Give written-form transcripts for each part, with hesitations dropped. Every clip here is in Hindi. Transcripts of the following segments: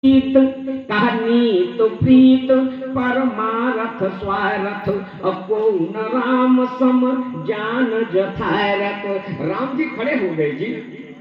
प्रीत कहानी तो प्रीत परमारथ स्वारथ अपो न राम सम जान जथारथ। राम जी खड़े हो गए जी।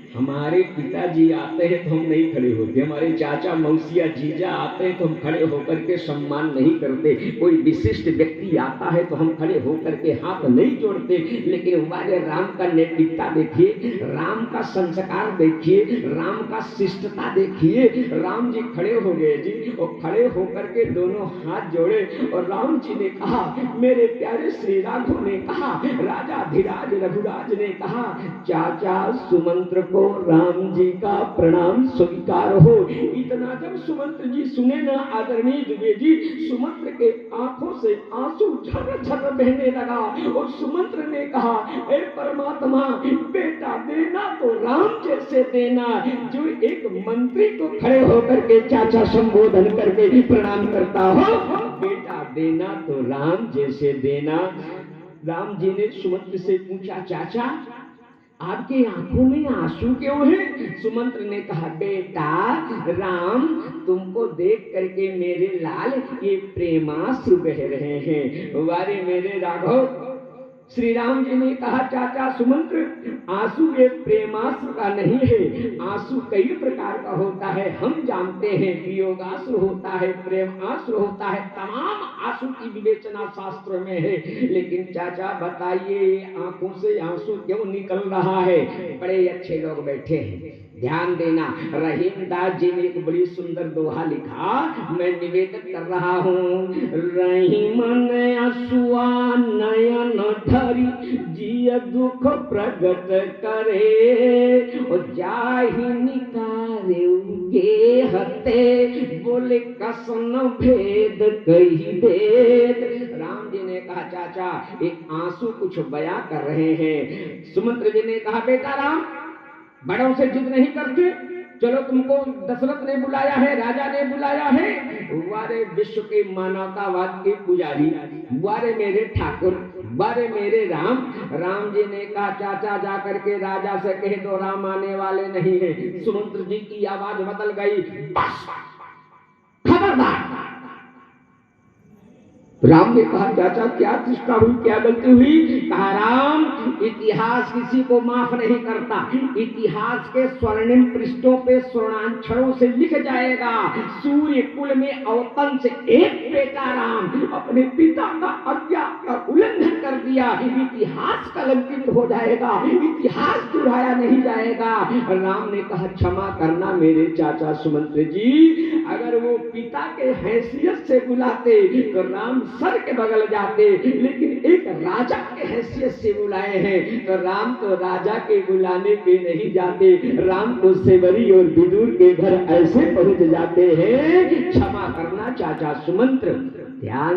हमारे पिताजी आते हैं तो हम नहीं खड़े होते, हमारे चाचा मौसिया जीजा आते हैं तो हम खड़े होकर के सम्मान नहीं करते, कोई विशिष्ट व्यक्ति आता है तो हम खड़े होकर के हाथ नहीं जोड़ते। लेकिन हमारे राम का नैतिकता देखिए, राम का संस्कार देखिए, राम का शिष्टता देखिए। राम जी खड़े हो गए जी और खड़े होकर के दोनों हाथ जोड़े और राम जी ने कहा, मेरे प्यारे श्री राघव ने कहा, राजा धीराज रघुराज ने कहा, चाचा सुमंत्र को राम जी का प्रणाम स्वीकार हो। इतना जब सुमंत्र जी सुने ना आदरणीय दुबे जी, सुमंत्र के आंखों से आंसू झर झर बहने लगा और सुमंत्र ने कहा, ए परमात्मा, बेटा देना तो राम जैसे देना, जो एक मंत्री को खड़े होकर के चाचा संबोधन करके प्रणाम करता हो, बेटा देना तो राम जैसे देना। राम जी ने सुमंत्र से पूछा, चाचा आपकी आंखों में आंसू क्यों है? सुमंत्र ने कहा, बेटा राम तुमको देख करके मेरे लाल ये प्रेमाश्रु बह रहे हैं। वारे मेरे राघव, श्री राम जी ने कहा, चाचा सुमंत्र, आंसू ये प्रेमाश्रु का नहीं है, आंसू कई प्रकार का होता है। हम जानते हैं वियोगाश्रु होता है, प्रेम आश्रु होता है, तमाम आंसू की विवेचना शास्त्र में है। लेकिन चाचा बताइए, आंखों से आंसू क्यों निकल रहा है? बड़े अच्छे लोग बैठे हैं, ध्यान देना। रहीम दास जी ने एक बड़ी सुंदर दोहा लिखा, मैं निवेदन कर रहा हूँ। रहीम ने आंसुआ नयन धरी जिय दुख प्रगट करे, और जाहि निकारे उगे हते, बोले कसन भेद कही देत। राम जी ने कहा, चाचा एक आंसू कुछ बयां कर रहे हैं। सुमंत्र जी ने कहा, बेटा राम, बड़ों से जिद नहीं करते, चलो तुमको दशरथ ने बुलाया है, राजा ने बुलाया है, वारे विश्व के मानवतावाद के पुजारी, वारे मेरे ठाकुर, वारे मेरे राम। राम जी ने कहा, चाचा जाकर के राजा से कह दो राम आने वाले नहीं है। सुमंत्र जी की आवाज बदल गई, बस खबरदार। राम ने कहा, चाचा क्या चेष्टा हुई, क्या गलती हुई? कहा, राम इतिहास किसी को माफ नहीं करता, इतिहास के स्वर्णिम पृष्ठों पे स्वर्णाक्षरों से लिख जाएगा, सूर्य कुल में अवतन से एक बेटा राम अपने पिता का आज्ञा का उल्लंघन कर दिया, इतिहास कलंकित हो जाएगा, इतिहास दोहराया नहीं जाएगा। राम ने कहा, क्षमा करना मेरे चाचा सुमंत्र जी, अगर वो पिता के हैसियत से बुलाते तो राम सर के बगल जाते, लेकिन एक राजा के हैसियत से बुलाए हैं तो राम तो राजा के बुलाने पे नहीं जाते, राम तो सेवरी और विदुर के घर ऐसे पहुंच जाते हैं। क्षमा करना चाचा सुमंत्र। ध्यान